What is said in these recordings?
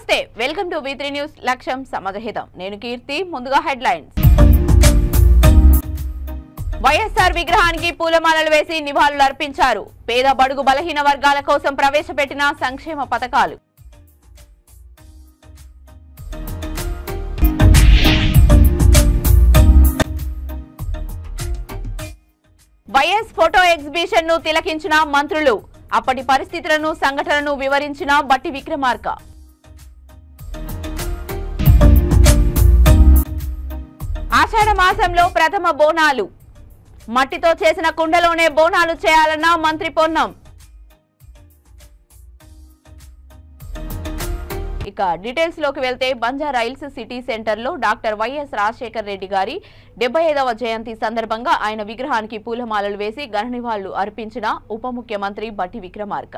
నమస్తే welcome to V3 news లక్ష్యం సమాజహితం నేను కీర్తి ముందుగా హెడ్లైన్స్ వైఎస్ఆర్ విగ్రహానికి పూలమాలలు వేసి నివాళులు అర్పించారు పేద బడుగు బలహీన వర్గాల కోసం ప్రవేశపెట్టిన సంక్షేమ పథకాలు వైఎస్ ఫోటో ఎగ్జిబిషన్ ను తిలకించిన మంత్రులు అప్పటి పరిస్థితులను సంఘటనను వివరించిన బట్టి విక్రమార్క ఆషాఢ మాసంలో ప్రథమ బోనాలు మట్టితో చేసిన కుండలోనే బోనాలు చేయాలన్న మంత్రి పొన్నం ఇక డీటెయిల్స్ లోకి వెళ్తే బంజారా హిల్స్ సిటీ సెంటర్ లో డాక్టర్ వైఎస్ రాజశేఖర్ రెడ్డి గారి 75వ జయంతి సందర్భంగా ఆయన విగ్రహానికి పూలమాలలు వేసి ఘన నివాళులు అర్పించిన ఉప ముఖ్యమంత్రి బట్టి విక్రమార్క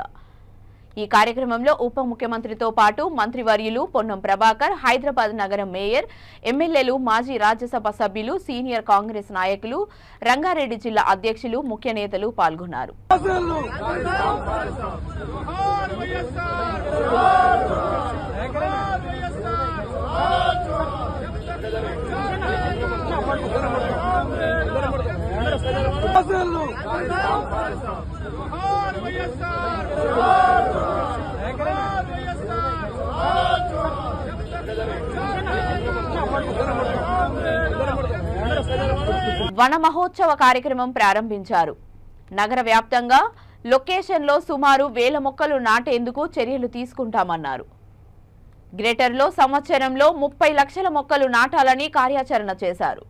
ఈ కార్యక్రమంలో ఉప ముఖ్యమంత్రితో పాటు మంత్రివర్యులు పొన్నం ప్రభాకర్ హైదరాబాద్ నగరం మేయర్ ఎమ్మెల్యేలు మాజీ రాజ్యసభ సభ్యులు సీనియర్ కాంగ్రెస్ నాయకులు రంగారెడ్డి జిల్లా అధ్యక్షులు ముఖ్య నేతలు పాల్గొన్నారు వన మహోత్సవ కార్యక్రమం ప్రారంభించారు నగర వ్యాప్తంగా లొకేషన్లో సుమారు 1000 మొక్కలు నాటేందుకు చర్యలు తీసుకుంటామన్నారు గ్రేటర్లో సంవత్సరంలో 30 లక్షల మొక్కలు నాటాలని కార్యాచరణ చేశారు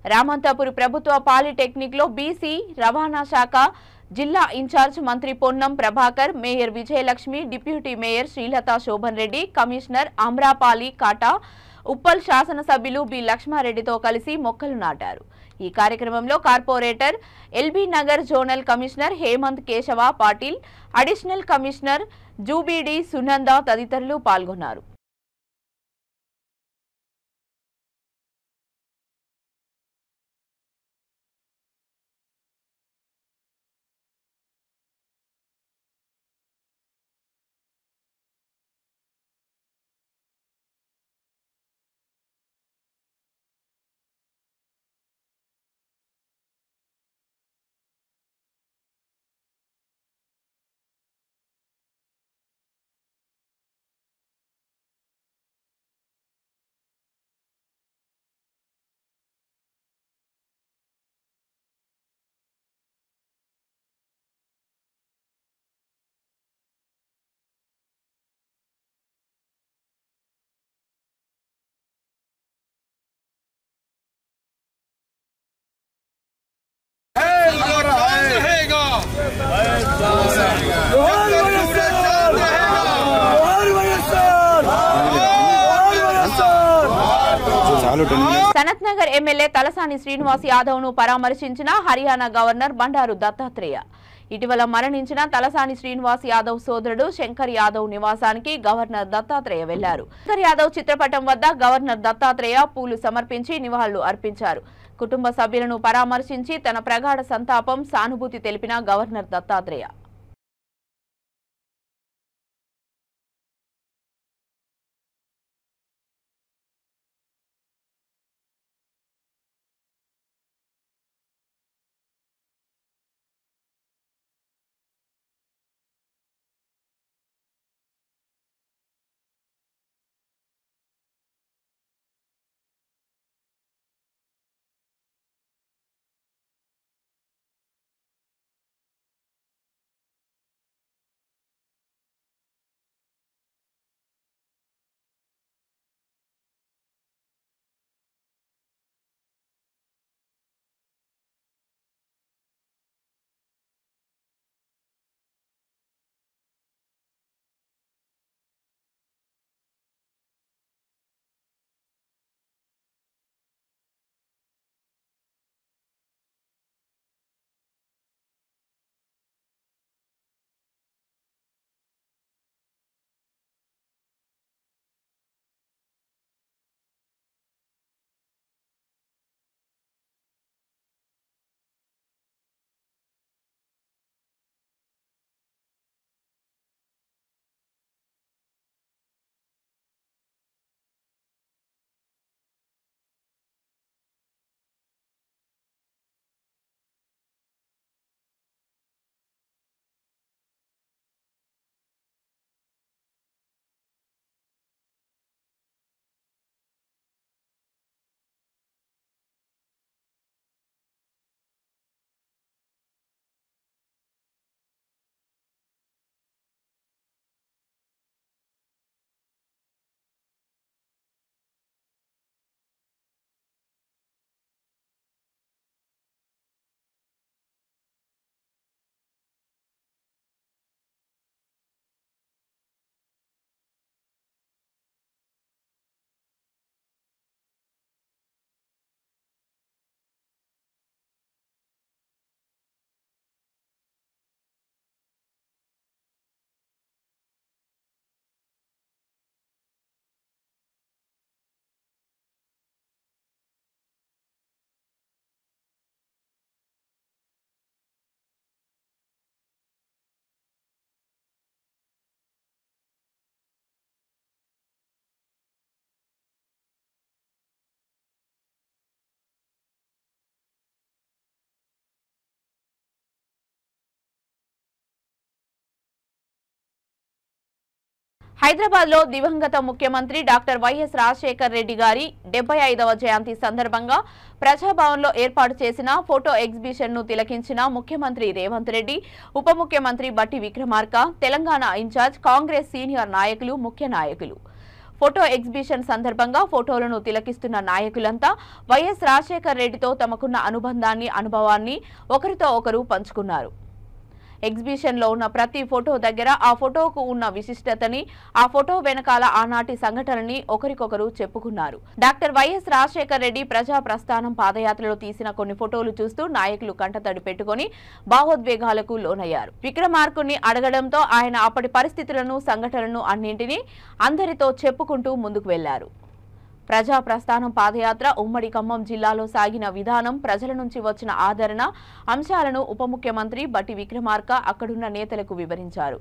రామంతపూర్ ప్రభుత్వ పాలిటెక్నిక్ లో బీసీ రవాణా శాఖ జిల్లా ఇన్ఛార్జ్ మంత్రి Ponnam Prabhakar mayor Vijayalakshmi deputy mayor Srilatha Sobhan Reddy commissioner Amrapali Kata Uppal శాసనసభ్యులు బి లక్ష్మారెడ్డితో కలిసి మొక్కలు నాటారు ఈ కార్యక్రమంలో corporator L B Nagar zonal commissioner Hemant Keshava Patil additional commissioner జూబీడి సునంద తదితరులు పాల్గొన్నారు సనత్ నగర్ ఎమ్మెల్యే తలసాని శ్రీనివాస్ యాదవ్ ను పరామర్శించిన హర్యానా గవర్నర్ బండారు దత్తాత్రేయ ఇటీవల మరణించిన తలసాని శ్రీనివాస్ యాదవ్ సోదరుడు శంకర్ యాదవ్ నివాసానికి గవర్నర్ దత్తాత్రేయ వెళ్లారు శంకర్ యాదవ్ చిత్రపటం వద్ద గవర్నర్ దత్తాత్రేయ పూలు సమర్పించి నివాళులు అర్పించారు కుటుంబ సభ్యులను పరామర్శించి తన ప్రగాఢ సంతాపం సానుభూతి తెలిపిన గవర్నర్ దత్తాత్రేయ హైదరాబాద్ లో దివంగత ముఖ్యమంత్రి డాక్టర్ వైఎస్ రాజశేఖర్ రెడ్డి గారి 75వ జయంతి సందర్భంగా ప్రజాభవన్ లో ఏర్పాటు చేసిన ఫోటో ఎగ్జిబిషన్ ను తిలకించిన ముఖ్యమంత్రి రేవంత్ రెడ్డి, ఉప ముఖ్యమంత్రి బట్టి విక్రమార్క, తెలంగాణ ఇన్ఛార్జ్ కాంగ్రెస్ సీనియర్ నాయకులు, ముఖ్య నాయకులు. ఫోటో ఎగ్జిబిషన్ సందర్భంగా ఫోటోలను తిలకిస్తున్న నాయకులంతా వైఎస్ రాజశేఖర్ రెడ్డితో తమకున్న అనుభవాన్ని ఒకరితో ఒకరు పంచుకున్నారు. ఎగ్జిబిషన్ లో ఉన్న ప్రతి ఫోటో దగ్గర ఆ ఫోటోకు ఉన్న విశిష్టతని, ఆ ఫోటో వెనకాల ఆనాటి సంఘటనని ఒకరికొకరు చెప్పుకున్నారు. డాక్టర్ వైఎస్ రాజశేఖర్ రెడ్డి ప్రజా ప్రస్థానం పాదయాత్రలో తీసిన కొన్ని ఫోటోలు చూస్తూ నాయకులు కంటతడి పెట్టుకుని భావోద్వేగాలకు లోనయ్యారు. విక్రమార్కుని అడగడంతో ఆయన అప్పటి పరిస్థితులను, సంఘటనలను అన్నింటినీ అందరితో చెప్పుకుంటూ ముందుకు వెళ్లారు. ప్రజా ప్రస్థానం పాదయాత్ర ఉమ్మడి ఖమ్మం జిల్లాలో సాగిన విధానం, ప్రజల నుంచి వచ్చిన ఆదరణ అంశాలను ఉప ముఖ్యమంత్రి బట్టి విక్రమార్క అక్కడున్న నేతలకు వివరించారు.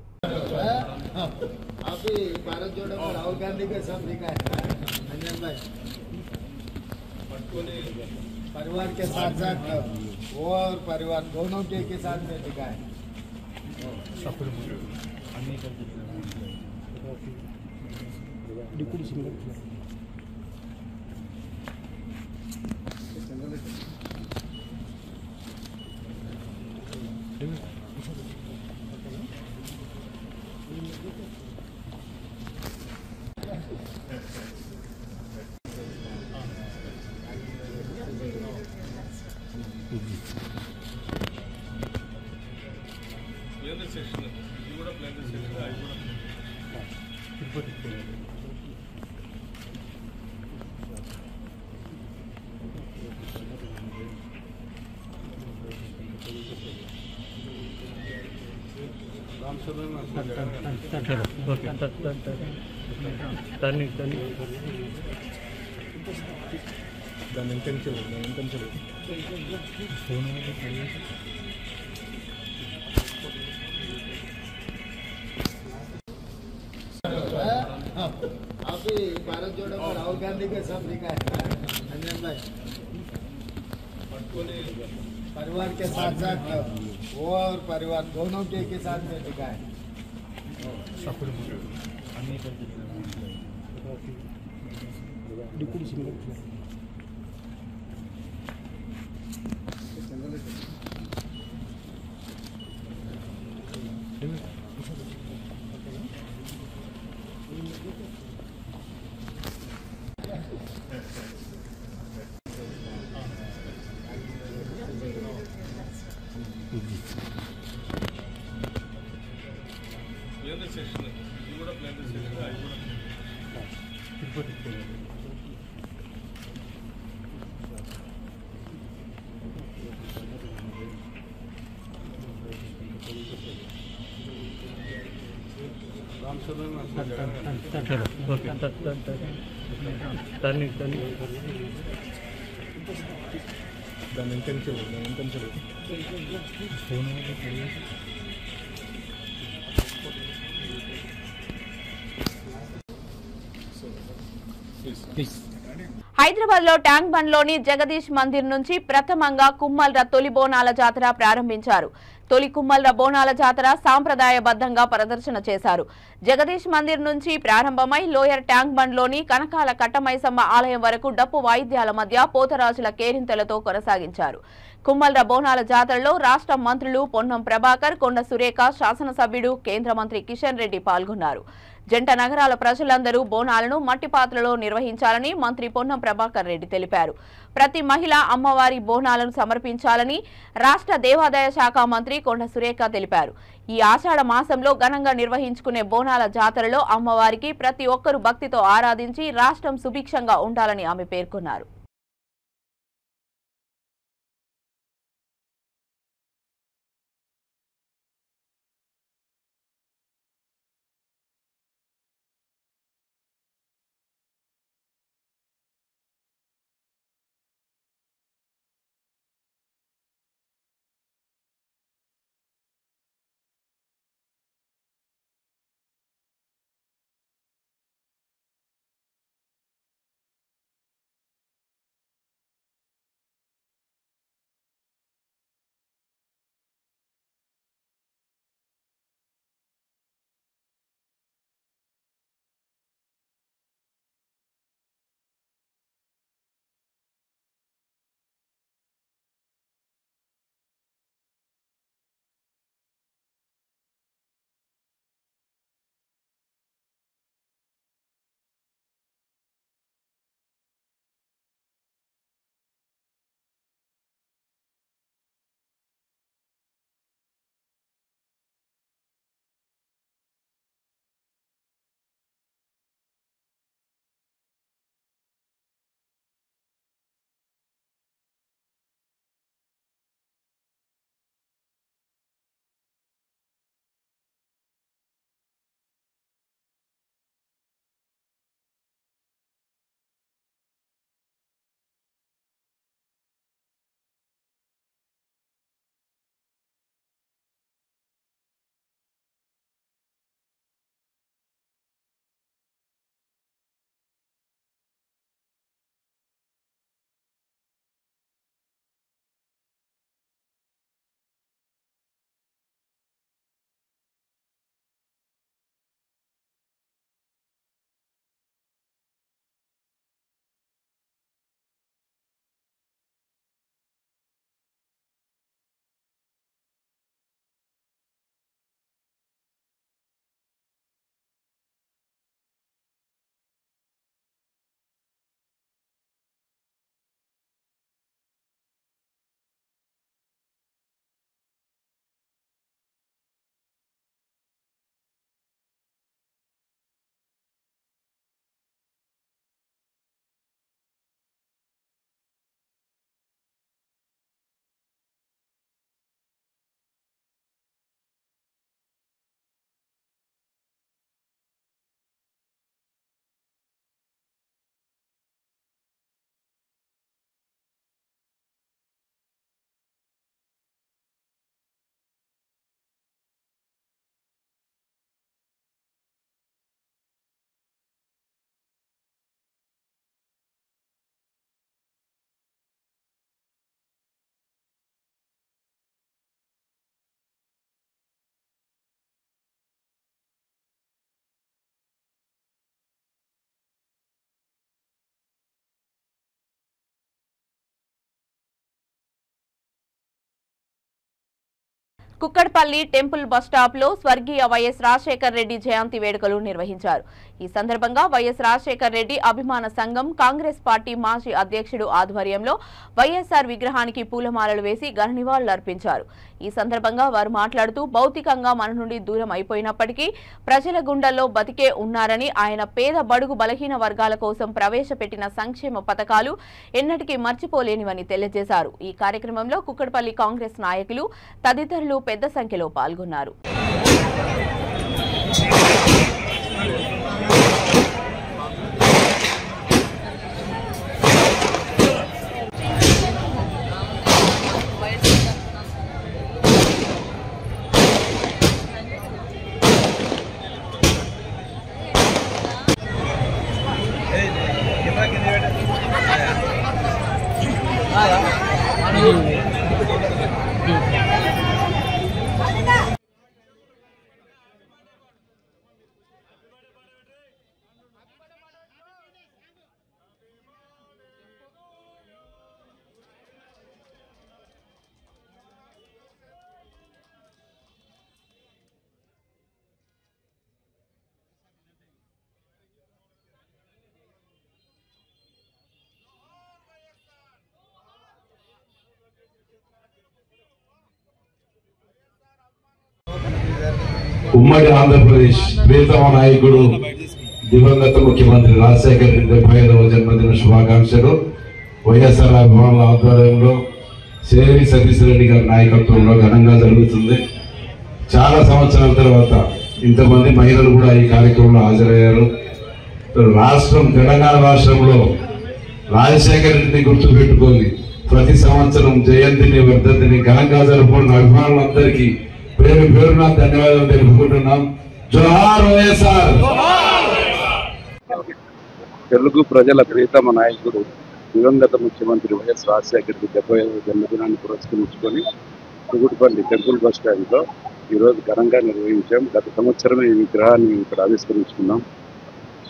भारत जोड़ो राहुल गांधी के सब लिखा है अंजन भाई, परिवार के साथ साथ वो और परिवार दोनों के साथ में लिखा है। హైదరాబాద్ లో ట్యాంక్ బండ్ లోని జగదీష్ మందిర్ నుంచి ప్రథమంగా కుమ్మల్ర తొలి బోనాల జాతర ప్రారంభించారు. తొలి కుమ్మల్ర బోనాల జాతర సాంప్రదాయబద్ధంగా ప్రదర్శన చేశారు. జగదీష్ మందిర్ నుంచి ప్రారంభమై లోయర్ ట్యాంక్ బండ్ లోని కనకాల కట్టమైసమ్మ ఆలయం వరకు డప్పు వాయిద్యాల మధ్య పోతరాజుల కేరింతలతో కొనసాగించారు. కుమ్మల్ర బోనాల జాతరలో రాష్ట్ర మంత్రులు పొన్నం ప్రభాకర్, కొండ సురేఖ, శాసనసభ్యుడు కేంద్ర మంత్రి కిషన్ రెడ్డి పాల్గొన్నారు. జంట నగరాల ప్రజలందరూ బోనాలను మట్టి పాత్రలో నిర్వహించాలని మంత్రి పొన్నం ప్రభాకర్ రెడ్డి తెలిపారు. ప్రతి మహిళ అమ్మవారి బోనాలను సమర్పించాలని రాష్ట్ర దేవాదాయ శాఖ మంత్రి కొండ సురేఖ తెలిపారు. ఈ ఆషాఢ మాసంలో ఘనంగా నిర్వహించుకునే బోనాల జాతరలో అమ్మవారికి ప్రతి ఒక్కరూ భక్తితో ఆరాధించి రాష్ట్రం సుభిక్షంగా ఉండాలని ఆమె పేర్కొన్నారు. కుక్కడపల్లి టెంపుల్ బస్టాప్ లో స్వర్గీయ వైఎస్ రాజశేఖర్ రెడ్డి జయంతి వేడుకలు నిర్వహించారు. ఈ సందర్భంగా వైఎస్ రాజశేఖర్ రెడ్డి అభిమాన సంఘం కాంగ్రెస్ పార్టీ మాజీ అధ్యక్షుడు ఆధ్వర్యంలో వైఎస్ఆర్ విగ్రహానికి పూలమాలలు వేసి ఘన నివాళులర్పించారు. ఈ సందర్భంగా వారు మాట్లాడుతూ భౌతికంగా మన నుండి దూరం అయిపోయినప్పటికీ ప్రజల గుండెల్లో బతికే ఉన్నారని, ఆయన పేద బడుగు బలహీన వర్గాల కోసం ప్రవేశపెట్టిన సంక్షేమ పథకాలు ఎన్నటికీ మర్చిపోలేనివని తెలియజేశారు. ఈ కార్యక్రమంలో కుక్కడపల్లి కాంగ్రెస్ నాయకులు తదితరులు పెద్ద సంఖ్యలో పాల్గొన్నారు. ఉమ్మడి ఆంధ్రప్రదేశ్ ప్రియతమ నాయకుడు దివంగత ముఖ్యమంత్రి రాజశేఖర్ రెడ్డి 75వ జన్మదిన శుభాకాంక్షలు. వైఎస్ఆర్ అభిమానుల ఆధ్వర్యంలో సేరి సతీష్ రెడ్డి గారి నాయకత్వంలో ఘనంగా జరుగుతుంది. చాలా సంవత్సరాల తర్వాత ఇంతమంది మహిళలు కూడా ఈ కార్యక్రమంలో హాజరయ్యారు. తెలంగాణ రాష్ట్రంలో రాజశేఖర్ రెడ్డిని గుర్తుపెట్టుకొని ప్రతి సంవత్సరం జయంతిని వర్ధంతిని ఘనంగా జరుపుకున్న అభిమానులందరికీ పేరు పేరున ధన్యవాదాలు తెలుపుకుంటున్నాం. జోహార్ వైఎస్ఆర్. తెలుగు ప్రజల ప్రియతమ నాయకుడు దివంగత ముఖ్యమంత్రి వైఎస్ రాజశేఖర్ రెడ్డి 75వ జన్మదినాన్ని పురస్కరించుకొని కుగుడుపల్లి టెంపుల్ బస్ స్టాండ్లో ఈరోజు ఘనంగా నిర్వహించాం. గత సంవత్సరం ఈ విగ్రహాన్ని ఇక్కడ ఆవిష్కరించుకున్నాం.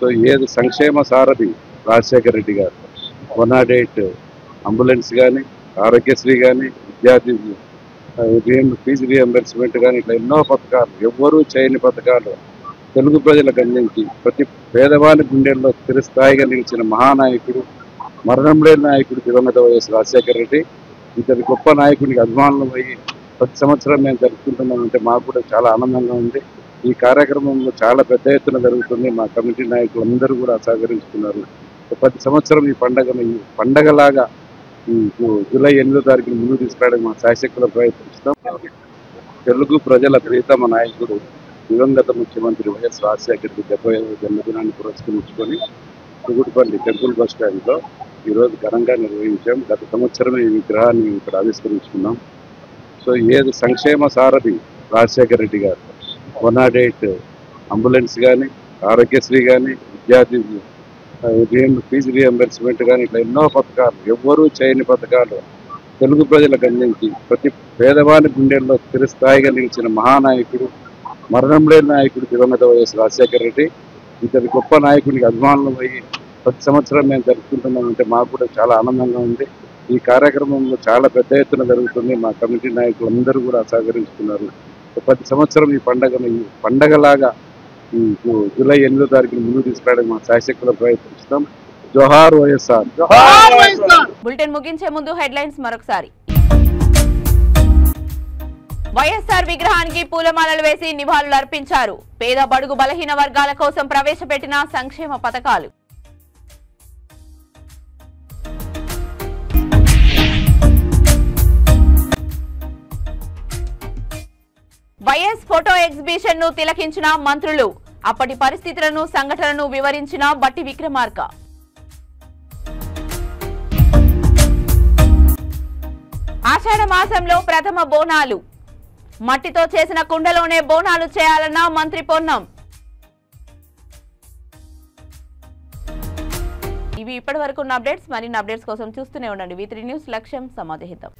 సో ఏది సంక్షేమ సారథి రాజశేఖర్ రెడ్డి గారు 108 అంబులెన్స్ కానీ, ఆరోగ్యశ్రీ కానీ, విద్యార్థి ఫీజు రియంబర్స్మెంట్ కానీ, ఇట్లా ఎన్నో పథకాలు, ఎవ్వరూ చేయని పథకాలు తెలుగు ప్రజలకు అందించి ప్రతి పేదవాని గుండెల్లో స్థిరస్థాయిగా నిలిచిన మహానాయకుడు, మరణం లేని నాయకుడు దివంగత వైఎస్ రాజశేఖర్ రెడ్డి. ఇతని గొప్ప నాయకుడికి అభిమానులు అయ్యి ప్రతి సంవత్సరం మేము జరుపుకుంటున్నామంటే మాకు కూడా చాలా ఆనందంగా ఉంది. ఈ కార్యక్రమంలో చాలా పెద్ద ఎత్తున జరుగుతుంది. మా కమిటీ నాయకులు అందరూ కూడా సహకరించుకున్నారు. ప్రతి సంవత్సరం ఈ పండగలాగా జూలై 8వ తారీఖున ముందుకు తీసుకురావడానికి మా శాశక్తుల ప్రయత్నిస్తాం. తెలుగు ప్రజల ప్రియతమ నాయకుడు దివంగత ముఖ్యమంత్రి వైఎస్ రాజశేఖర్ రెడ్డి 75వ జన్మదినాన్ని పురస్కరించుకొని కుగుడుపల్లి టెంపుల్ బస్ స్టాండ్లో ఈరోజు ఘనంగా నిర్వహించాం. గత సంవత్సరం ఈ విగ్రహాన్ని ఇక్కడ ఆవిష్కరించుకున్నాం. సో ఏది సంక్షేమ సారథి రాజశేఖర్ రెడ్డి గారు 108 అంబులెన్స్ కానీ, ఆరోగ్యశ్రీ కానీ, విద్యార్థి ఫీజు రియంబర్స్మెంట్ కానీ, ఇట్లా ఎన్నో పథకాలు, ఎవ్వరూ చేయని పథకాలు తెలుగు ప్రజలకు అందించి ప్రతి పేదవాని గుండెల్లో స్థిరస్థాయిగా నిలిచిన మహానాయకుడు, మరణం లేని నాయకుడు దివంగత వైఎస్ రాజశేఖర్ రెడ్డి. ఇతని గొప్ప నాయకుడికి అభిమానులు అయ్యి ప్రతి సంవత్సరం మేము జరుపుకుంటున్నామంటే మాకు కూడా చాలా ఆనందంగా ఉంది. ఈ కార్యక్రమంలో చాలా పెద్ద ఎత్తున జరుగుతుంది. మా కమిటీ నాయకులు అందరూ కూడా సహకరించుకున్నారు. ప్రతి సంవత్సరం ఈ పండగలాగా జూలై 8వ తారీఖున ముందుకు తీసుకురావడానికి మా శాశక్తుల ప్రయత్నిస్తాం. జోహార్ వైఎస్ఆర్. బులెటిన్ ముగించే ముందు హెడ్లైన్స్ మరొకసారి. వైఎస్ఆర్ విగ్రహానికి పూలమాలలు వేసి నివాళులర్పించారు. పేద బడుగు బలహీన వర్గాల కోసం ప్రవేశపెట్టిన సంక్షేమ పథకాలు. వైఎస్ ఫోటో ఎగ్జిబిషన్ ను తిలకించిన మంత్రులు. అప్పటి పరిస్థితులను, సంఘటనను వివరించిన బట్టి విక్రమార్క. ఆషాఢ మాసంలో ప్రథమ బోనాలు. మట్టితో చేసిన కుండలోనే బోనాలు చేయాలన్న మంత్రి పొన్నం. ఇవి ఇప్పటి వరకు ఉన్న అప్డేట్స్. మరిన్ని అప్డేట్స్ కోసం చూస్తూనే ఉండండి V3 న్యూస్. లక్ష్యం సమాజహితం.